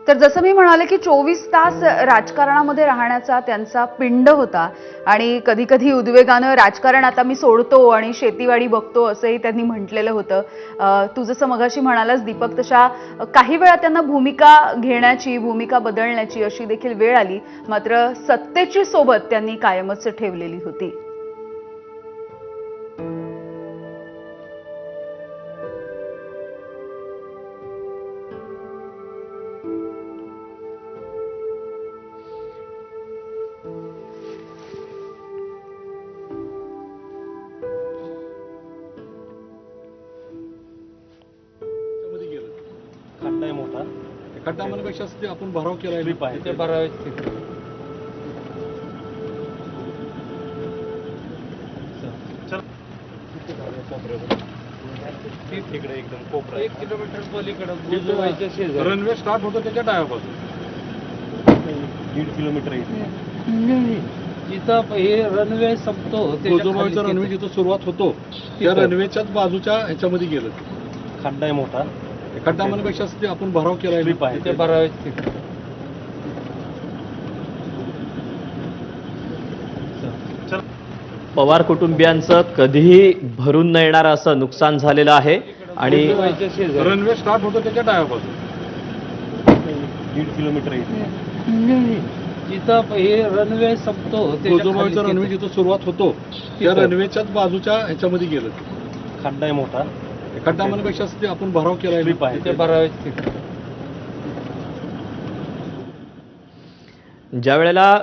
तर जसं मी म्हणाले की 24 तास राजकारणामध्ये राहण्याचा त्यांचा पिंड होता आणि कधी कधी उद्वेगानं राजकारण आता मी सोडतो आणि शेतीवाडी बघतो असंही त्यांनी म्हटलेलं होतं। तू जसं मगाशी म्हणालास दीपक, तशा काही वेळा त्यांना भूमिका घेण्याची, भूमिका बदलण्याची अशी देखील वेळ आली, मात्र सत्तेची सोबत त्यांनी कायमच ठेवलेली होती। खड्डा आहे मोठा, खड्डा म्हणण्यापेक्षा ते आपण भराव केलाय स्लिप आहे ते भरावे तिकडे एकदम कोपरा 1 किलोमीटर पलीकडे रनवे स्टार्ट होतो त्याच्या डाव्यापासून 1.5 किलोमीटर इथं हे रनवे संपतो, गोजोबाईचा रनवे जिथं सुरुवात होतो त्या रनवेच्याच बाजूच्या ह्याच्यामध्ये गेलं। खड्डा आहे मोठा, खड्डा म्हणण्यापेक्षा ते आपण भराव केलाय स्लिप आहे ते भरावे पवार कुटुंबियांचं कधीही भरून न येणारं असं नुकसान झालेलं आहे आणि रनवे स्टार्ट होतो त्याच्या डाव्यापासून 1.5 किलोमीटर इथं हे रनवे संपतो, गोजोबाईचा रनवे जिथं सुरुवात होतो त्या रनवेच्याच बाजूच्या ह्याच्यामध्ये गेलं। खड्डा आहे मोठा, खड्डा म्हणण्यापेक्षा ते आपण भराव केलाय स्लिप आहे ते भरावे ज्या वेळेला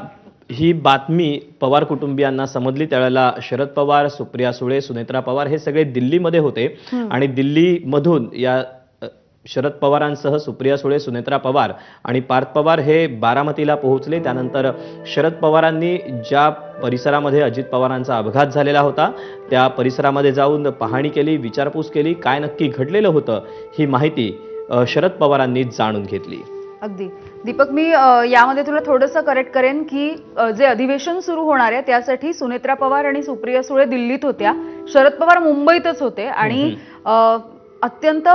ही बातमी पवार कुटुंबियांना समजली त्यावेळेला शरद पवार, सुप्रिया सुळे, सुनेत्रा पवार हे सगळे दिल्लीमध्ये होते आणि दिल्लीमधून या शरद पवारांसह सुप्रिया सुळे, सुनेत्रा पवार आणि पार्थ पवार हे बारामतीला पोहोचले। त्यानंतर शरद पवारांनी ज्या परिसरामध्ये अजित पवारांचा अपघात झालेला होता त्या परिसरामध्ये जाऊन पाहणी केली, विचारपूस केली, काय नक्की घडलेलं होतं ही माहिती शरद पवारांनी जाणून घेतली। अगदी दीपक, मी यामध्ये तुला थोडंसं करेक्ट करेन की जे अधिवेशन सुरू होणार आहे त्यासाठी सुनेत्रा पवार आणि सुप्रिया सुळे दिल्लीत होत्या, शरद पवार मुंबईतच होते आणि अत्यंत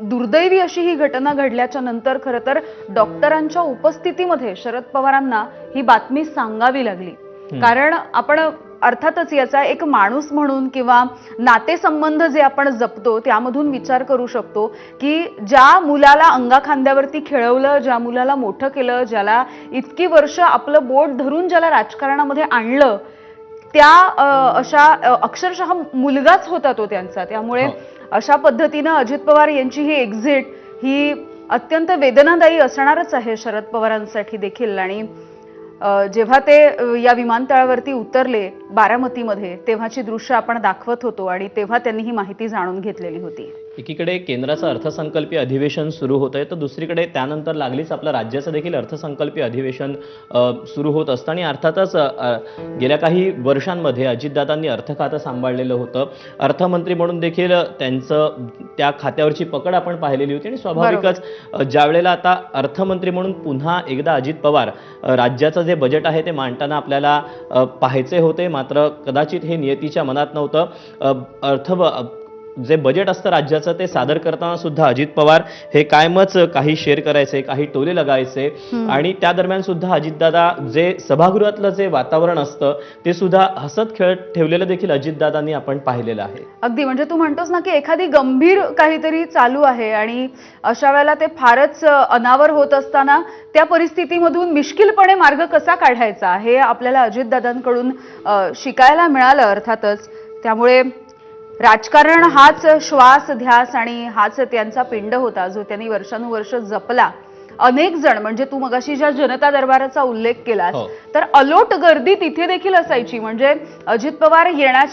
दुर्दैवी अशी ही घटना घडल्याच्या नंतर खरं तर डॉक्टरांच्या उपस्थितीमध्ये शरद पवारांना ही बातमी सांगावी लागली। कारण आपण अर्थातच याचा एक माणूस म्हणून किंवा नातेसंबंध जे आपण जपतो त्यामधून विचार करू शकतो की ज्या मुलाला अंगाखांद्यावरती खेळवलं, ज्या मुलाला मोठं केलं, ज्याला इतकी वर्ष आपलं बोट धरून ज्याला राजकारणामध्ये आणलं, त्या अशा अक्षरशः मुलगाच होता तो त्यांचा। त्यामुळे अशा पद्धतीनं अजित पवार यांची ही एक्झिट ही अत्यंत वेदनादायी असणारच आहे शरद पवारांसाठी देखील। आणि जेव्हा ते या विमानतळावरती उतरले बारामतीमध्ये तेव्हाची दृश्य आपण दाखवत होतो आणि तेव्हा त्यांनी ही माहिती जाणून घेतलेली होती। एकीकडे केंद्राचं अर्थसंकल्पीय अधिवेशन सुरू होत आहे तर दुसरीकडे त्यानंतर लागलीच आपलं राज्याचं देखील अर्थसंकल्पीय अधिवेशन सुरू होत असतं आणि अर्थातच गेल्या काही वर्षांमध्ये अजितदादांनी अर्थ खातं सांभाळलेलं होतं, अर्थमंत्री म्हणून देखील त्यांचं त्या खात्यावरची पकड आपण पाहिलेली होती आणि स्वाभाविकच ज्या वेळेला आता अर्थमंत्री म्हणून पुन्हा एकदा अजित पवार राज्याचं जे बजेट आहे ते मांडताना आपल्याला पाहायचे होते, मात्र कदाचित हे नियतीच्या मनात नव्हतं। जे बजेट असतं राज्याचं ते सादर करताना सुद्धा अजित पवार हे कायमच काही शेअर करायचे, काही टोले लगायचे आणि त्या दरम्यान सुद्धा अजितदादा जे सभागृहातलं जे वातावरण असतं ते सुद्धा हसत खेळत ठेवलेलं देखील अजितदादांनी आपण पाहिलेलं आहे। अगदी, म्हणजे तू म्हणतोस ना की एखादी गंभीर काहीतरी चालू आहे आणि अशा वेळेला ते फारच अनावर होत असताना त्या परिस्थितीमधून मिश्किलपणे मार्ग कसा काढायचा हे आपल्याला अजितदादांकडून शिकायला मिळालं अर्थातच। त्यामुळे राजकारण हाच श्वास ध्यास आणि हाच त्यांचा पिंड होता जो त्यांनी वर्षानुवर्ष जपला। अनेक जण, म्हणजे तू मगाशी ज्या जनता दरबाराचा उल्लेख केलास तर अलोट गर्दी तिथे देखील असायची, म्हणजे अजित पवार येण्याच्या